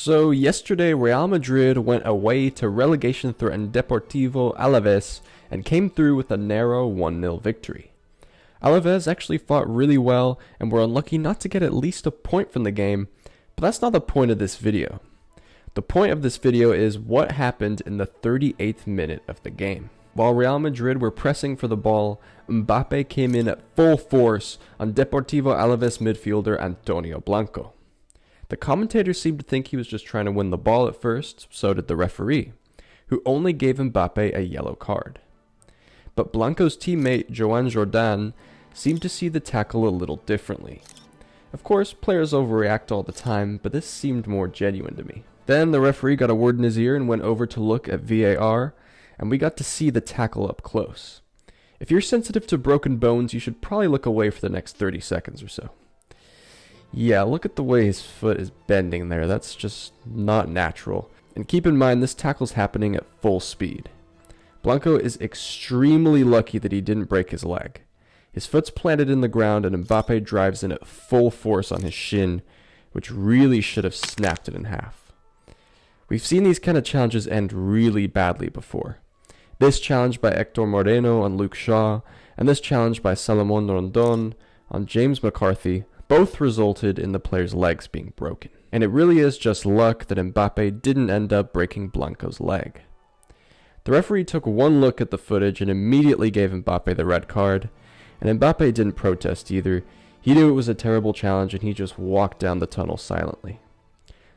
So yesterday Real Madrid went away to relegation-threatened Deportivo Alaves and came through with a narrow 1-0 victory. Alaves actually fought really well and were unlucky not to get at least a point from the game, but that's not the point of this video. The point of this video is what happened in the 38th minute of the game. While Real Madrid were pressing for the ball, Mbappe came in at full force on Deportivo Alaves midfielder Antonio Blanco. The commentators seemed to think he was just trying to win the ball at first, so did the referee, who only gave Mbappe a yellow card. But Blanco's teammate Joan Jordan seemed to see the tackle a little differently. Of course, players overreact all the time, but this seemed more genuine to me. Then the referee got a word in his ear and went over to look at VAR, and we got to see the tackle up close. If you're sensitive to broken bones, you should probably look away for the next 30 seconds or so. Yeah, look at the way his foot is bending there. That's just not natural. And keep in mind, this tackle's happening at full speed. Blanco is extremely lucky that he didn't break his leg. His foot's planted in the ground and Mbappe drives in at full force on his shin, which really should have snapped it in half. We've seen these kind of challenges end really badly before. This challenge by Hector Moreno on Luke Shaw, and this challenge by Salomon Rondon on James McCarthy, both resulted in the player's legs being broken. And it really is just luck that Mbappe didn't end up breaking Blanco's leg. The referee took one look at the footage and immediately gave Mbappe the red card, and Mbappe didn't protest either. He knew it was a terrible challenge and he just walked down the tunnel silently.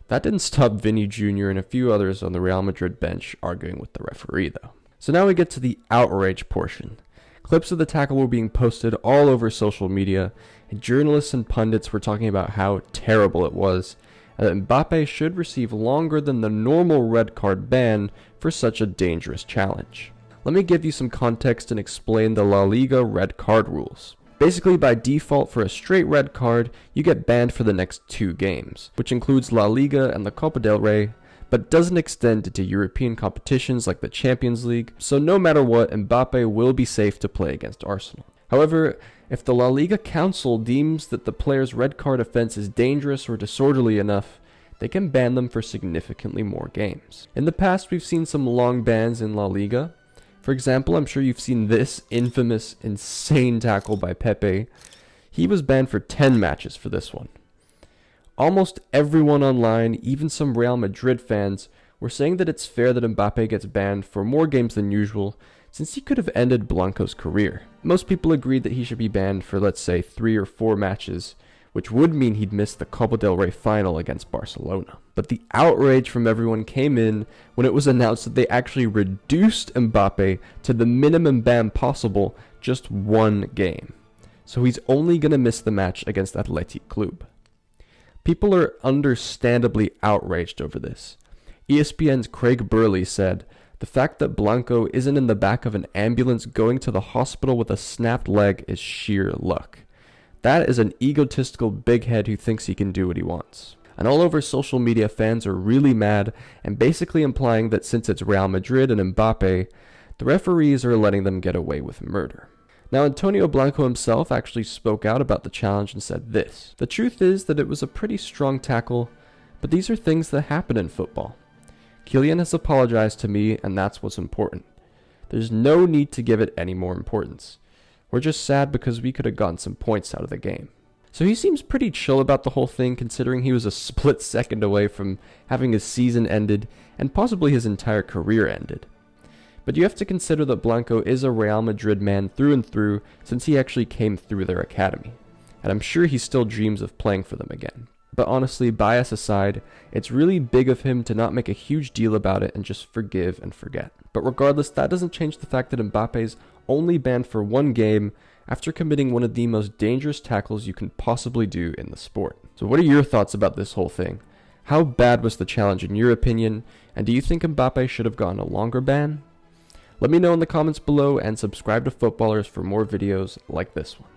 That didn't stop Vinny Jr. and a few others on the Real Madrid bench arguing with the referee though. So now we get to the outrage portion. Clips of the tackle were being posted all over social media, and journalists and pundits were talking about how terrible it was, and that Mbappe should receive longer than the normal red card ban for such a dangerous challenge. Let me give you some context and explain the La Liga red card rules. Basically, by default for a straight red card, you get banned for the next 2 games, which includes La Liga and the Copa del Rey, but doesn't extend to European competitions like the Champions League, so no matter what, Mbappe will be safe to play against Arsenal. However, if the La Liga Council deems that the player's red card offense is dangerous or disorderly enough, they can ban them for significantly more games. In the past, we've seen some long bans in La Liga. For example, I'm sure you've seen this infamous, insane tackle by Pepe. He was banned for 10 matches for this one. Almost everyone online, even some Real Madrid fans, were saying that it's fair that Mbappe gets banned for more games than usual, since he could have ended Blanco's career. Most people agreed that he should be banned for, let's say, 3 or 4 matches, which would mean he'd miss the Copa del Rey final against Barcelona. But the outrage from everyone came in when it was announced that they actually reduced Mbappe to the minimum ban possible, just 1 game. So he's only going to miss the match against Athletic Club. People are understandably outraged over this. ESPN's Craig Burley said, "The fact that Blanco isn't in the back of an ambulance going to the hospital with a snapped leg is sheer luck. That is an egotistical big head who thinks he can do what he wants." And all over social media, fans are really mad and basically implying that since it's Real Madrid and Mbappe, the referees are letting them get away with murder. Now, Antonio Blanco himself actually spoke out about the challenge and said this: "The truth is that it was a pretty strong tackle, but these are things that happen in football. Kylian has apologized to me, and that's what's important. There's no need to give it any more importance. We're just sad because we could have gotten some points out of the game." So he seems pretty chill about the whole thing, considering he was a split second away from having his season ended and possibly his entire career ended. But you have to consider that Blanco is a Real Madrid man through and through, since he actually came through their academy, and I'm sure he still dreams of playing for them again. But honestly, bias aside, it's really big of him to not make a huge deal about it and just forgive and forget. But regardless, that doesn't change the fact that Mbappe's only banned for 1 game after committing one of the most dangerous tackles you can possibly do in the sport. So what are your thoughts about this whole thing? How bad was the challenge in your opinion, and do you think Mbappe should have gotten a longer ban? Let me know in the comments below and subscribe to Footballers for more videos like this one.